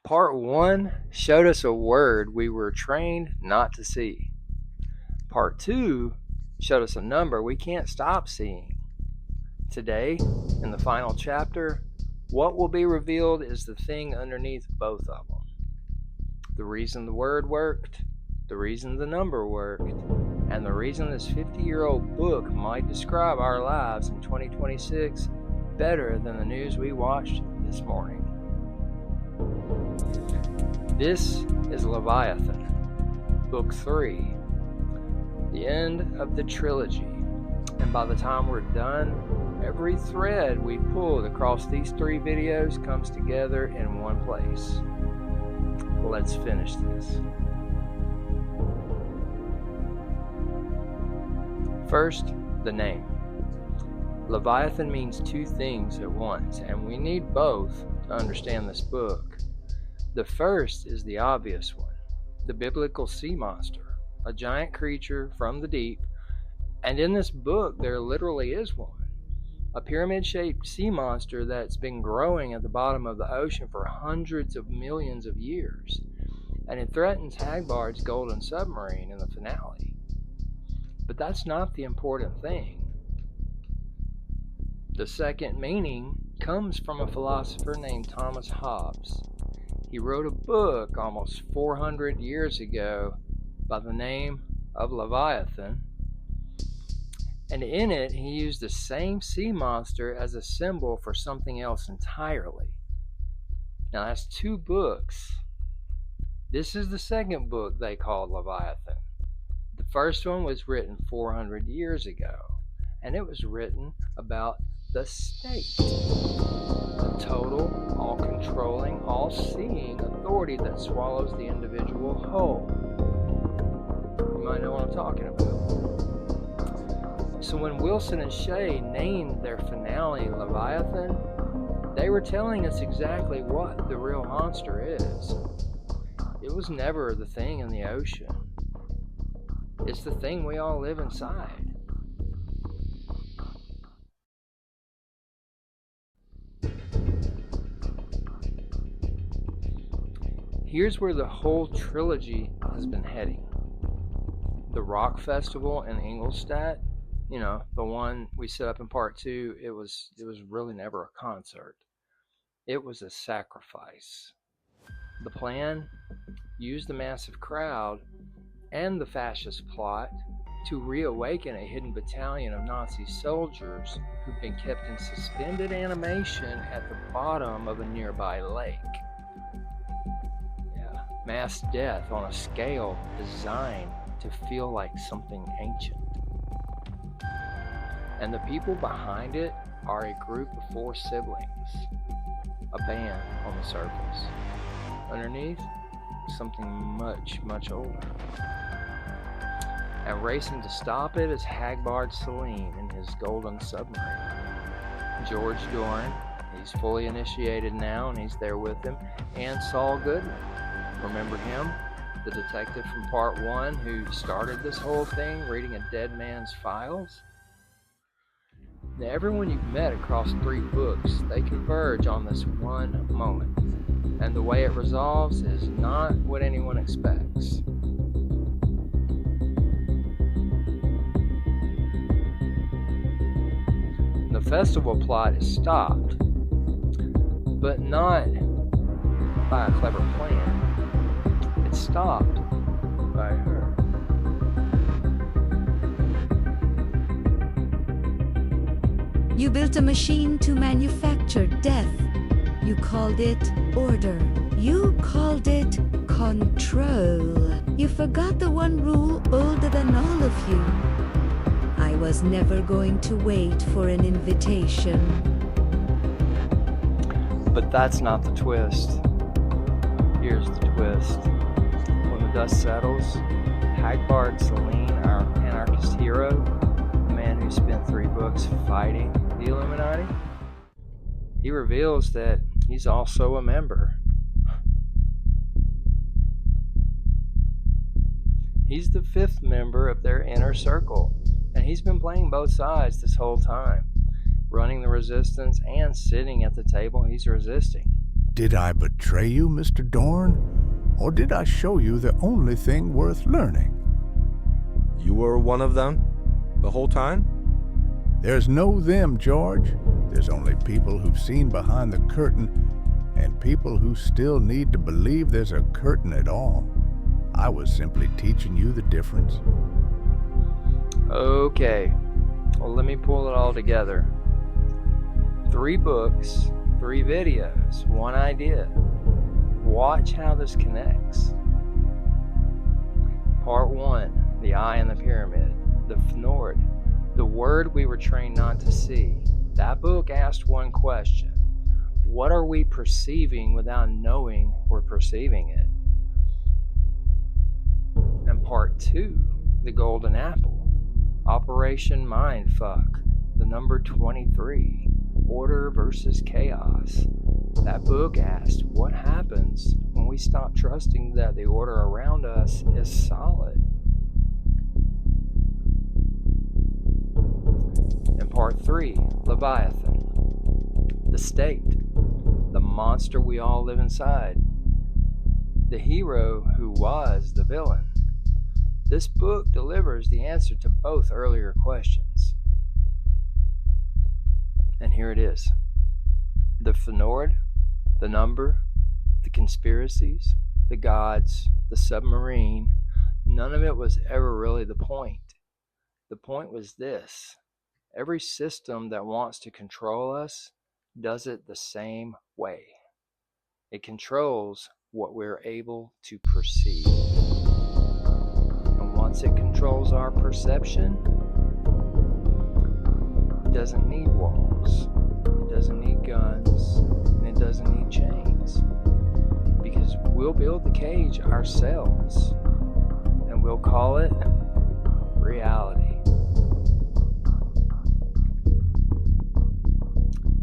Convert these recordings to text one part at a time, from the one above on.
Part 1 showed us a word we were trained not to see. Part 2 showed us a number we can't stop seeing. Today, in the final chapter, what will be revealed is the thing underneath both of them. The reason the word worked, the reason the number worked, and the reason this 50-year-old book might describe our lives in 2026 better than the news we watched this morning. This is Leviathan, Book 3, the end of the trilogy, and by the time we're done, every thread we pulled across these 3 videos comes together in one place. Let's finish this. First, the name. Leviathan means 2 things at once, and we need both to understand this book. The first is the obvious one, the biblical sea monster, a giant creature from the deep, and in this book there literally is one, a pyramid-shaped sea monster that's been growing at the bottom of the ocean for hundreds of millions of years, and it threatens Hagbard's golden submarine in the finale. But that's not the important thing. The second meaning comes from a philosopher named Thomas Hobbes. He wrote a book almost 400 years ago by the name of Leviathan, and in it he used the same sea monster as a symbol for something else entirely. Now that's 2 books. This is the second book they called Leviathan. The first one was written 400 years ago, and it was written about the state, the total, all-controlling, all-seeing authority that swallows the individual whole. You might know what I'm talking about. So when Wilson and Shea named their finale Leviathan, they were telling us exactly what the real monster is. It was never the thing in the ocean. It's the thing we all live inside. Here's where the whole trilogy has been heading. The rock festival in Ingolstadt, the one we set up in part 2, it was really never a concert. It was a sacrifice. The plan used the massive crowd and the fascist plot to reawaken a hidden battalion of Nazi soldiers who've been kept in suspended animation at the bottom of a nearby lake. Mass death on a scale designed to feel like something ancient. And the people behind it are a group of 4 siblings, a band on the surface. Underneath, something much, much older. And racing to stop it is Hagbard Celine in his golden submarine. George Doran, he's fully initiated now and he's there with him, and Saul Goodman. Remember him? The detective from part 1 who started this whole thing, reading a dead man's files? Now, everyone you've met across 3 books, they converge on this one moment. And the way it resolves is not what anyone expects. The festival plot is stopped, but not by a clever plan. It's stopped by her. You built a machine to manufacture death. You called it order. You called it control. You forgot the one rule older than all of you. I was never going to wait for an invitation. But that's not the twist. Here's the twist. When the dust settles, Hagbard Celine, our anarchist hero, the man who spent 3 books fighting the Illuminati, he reveals that he's also a member. He's the 5th member of their inner circle, and he's been playing both sides this whole time, running the resistance and sitting at the table he's resisting. Did I betray you, Mr. Dorn? Or did I show you the only thing worth learning? You were one of them? The whole time? There's no them, George. There's only people who've seen behind the curtain, and people who still need to believe there's a curtain at all. I was simply teaching you the difference. Okay, well, let me pull it all together. 3 books, 3 videos, 1 idea. Watch how this connects. Part 1, the eye in the pyramid, the Fnord, the word we were trained not to see. That book asked one question: what are we perceiving without knowing we're perceiving it? And part 2, the golden apple, Operation Mindfuck, the number 23, order versus chaos. That book asked what happens when we stop trusting that the order around us is solid. And part 3, Leviathan, the state, the monster we all live inside, the hero who was the villain. This book delivers the answer to both earlier questions. And here it is. The Fnord, the number, the conspiracies, the gods, the submarine, none of it was ever really the point. The point was this: every system that wants to control us does it the same way. It controls what we're able to perceive. And once it controls our perception, it doesn't need walls, it doesn't need guns, and it doesn't need chains. Because we'll build the cage ourselves, and we'll call it reality.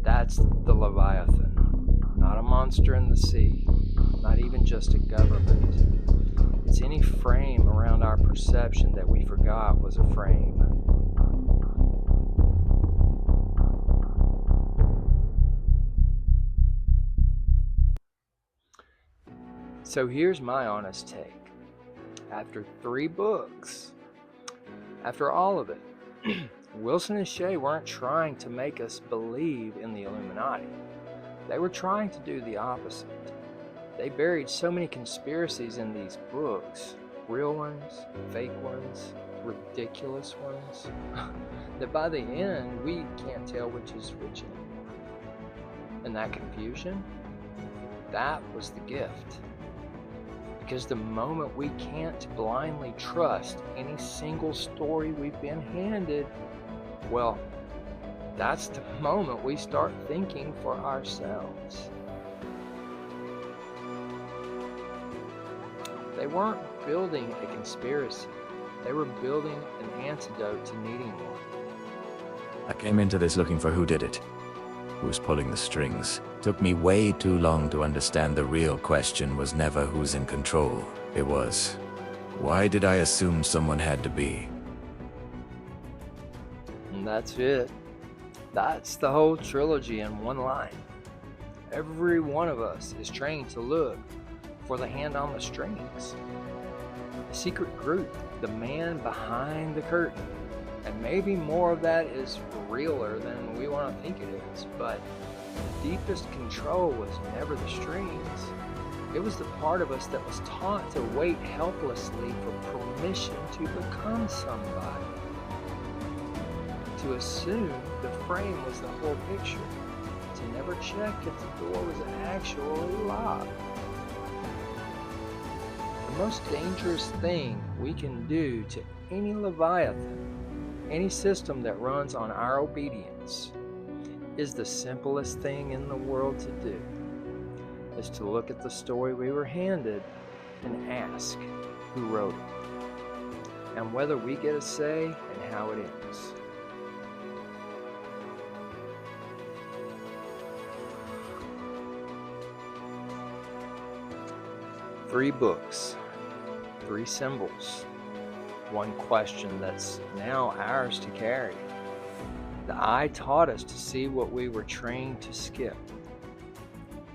That's the Leviathan, not a monster in the sea, not even just a government. It's any frame around our perception that we forgot was a frame. So here's my honest take. After 3 books, after all of it, Wilson and Shea weren't trying to make us believe in the Illuminati. They were trying to do the opposite. They buried so many conspiracies in these books, real ones, fake ones, ridiculous ones, that by the end we can't tell which is which anymore. And that confusion, that was the gift. Because the moment we can't blindly trust any single story we've been handed, well, that's the moment we start thinking for ourselves. They weren't building a conspiracy. They were building an antidote to needing one. I came into this looking for who did it. Who's pulling the strings. Took me way too long to understand the real question was never who's in control. It was, why did I assume someone had to be? And that's it. That's the whole trilogy in one line. Every one of us is trained to look for the hand on the strings. The secret group, the man behind the curtain. And maybe more of that is realer than we want to think it is, but the deepest control was never the strings. It was the part of us that was taught to wait helplessly for permission to become somebody. To assume the frame was the whole picture. To never check if the door was actually locked. The most dangerous thing we can do to any Leviathan, any system that runs on our obedience, is the simplest thing in the world to do, is to look at the story we were handed and ask who wrote it, and whether we get a say in how it ends. Three books, 3 symbols, 1 question that's now ours to carry. The eye taught us to see what we were trained to skip.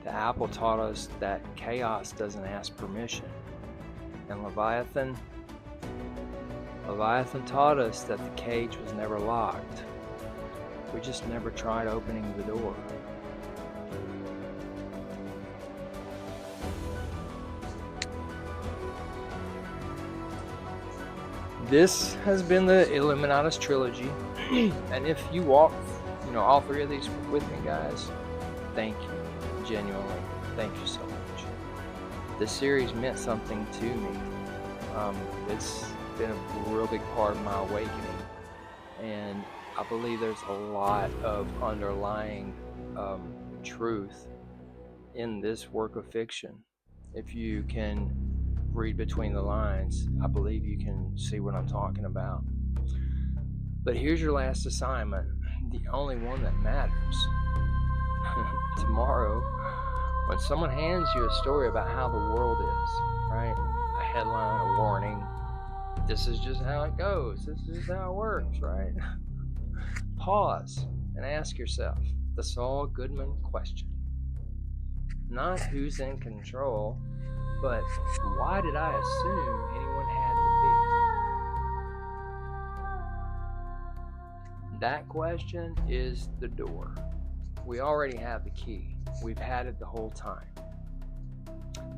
The apple taught us that chaos doesn't ask permission. And Leviathan taught us that the cage was never locked. We just never tried opening the door. This has been the Illuminatus Trilogy. And if you walk, all three of these with me, guys, thank you. Genuinely, thank you so much. This series meant something to me. It's been a real big part of my awakening, and I believe there's a lot of underlying truth in this work of fiction. If you can read between the lines, I believe you can see what I'm talking about. But here's your last assignment, the only one that matters. Tomorrow, when someone hands you a story about how the world is, right? A headline, a warning, this is just how it goes, this is how it works, right? Pause and ask yourself the Saul Goodman question. Not who's in control, but why did I assume anyone had to be? That question is the door. We already have the key. We've had it the whole time.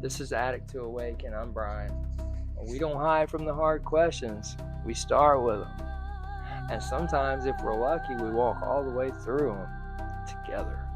This is Addict to Awaken. I'm Brian. We don't hide from the hard questions. We start with them. And sometimes, if we're lucky, we walk all the way through them together.